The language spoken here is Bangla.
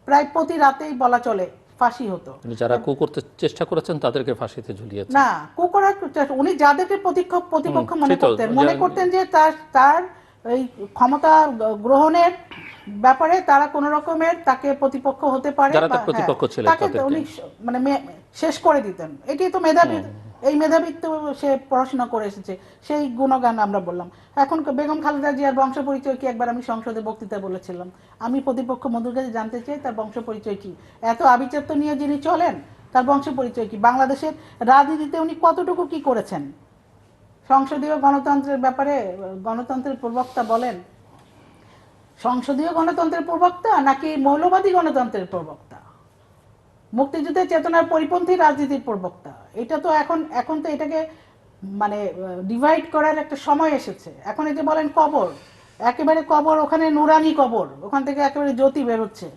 প্রায় প্রতি রাতেই বলা চলে ফাঁসি হতো। যারা কু করতে চেষ্টা করেছেন তাদেরকে ফাঁসিতে ঝুলিয়েছেন। না, কু করার উনি যাদেরকে প্রতিপক্ষ মনে করতেন যে তার এই ক্ষমতা গ্রহণের ব্যাপারে তারা কোন রকমের তাকে প্রতিপক্ষ হতে পারে, যারা তার প্রতিপক্ষ ছিলেন তাকে উনি মানে শেষ করে দিতেন। এটাই তো মেধাবী, এই মেধাবীত্ব সে পড়াশোনা করে এসেছে, সেই গুণগান আমরা বললাম। এখন বেগম খালেদা জিয়ার বংশ পরিচয় কি একবার আমি সংসদে বক্তৃতা বলেছিলাম, আমি প্রতিপক্ষ মধুর কাছে জানতে চাই তার বংশ পরিচয় কি। এত আভিজাত্য নিয়ে যিনি চলেন তার বংশ পরিচয় কি, বাংলাদেশের রাজনীতিতে উনি কতটুকু কি করেছেন। সংসদীয় গণতন্ত্রের ব্যাপারে গণতন্ত্রের প্রবক্তা বলেন, সংসদীয় গণতন্ত্রের প্রবক্তা নাকি মৌলবাদী গণতন্ত্রের প্রবক্তা, মুক্তিযুদ্ধের চেতনার পরিপন্থী রাজনীতির প্রবক্তা? এটা তো এখন তো এটাকে মানে ডিভাইড করার একটা সময় এসেছে। এখন এই যে বলেন কবর, একেবারে কবর, ওখানে নুরানি কবর, ওখান থেকে একেবারে জ্যোতি বেরোচ্ছে।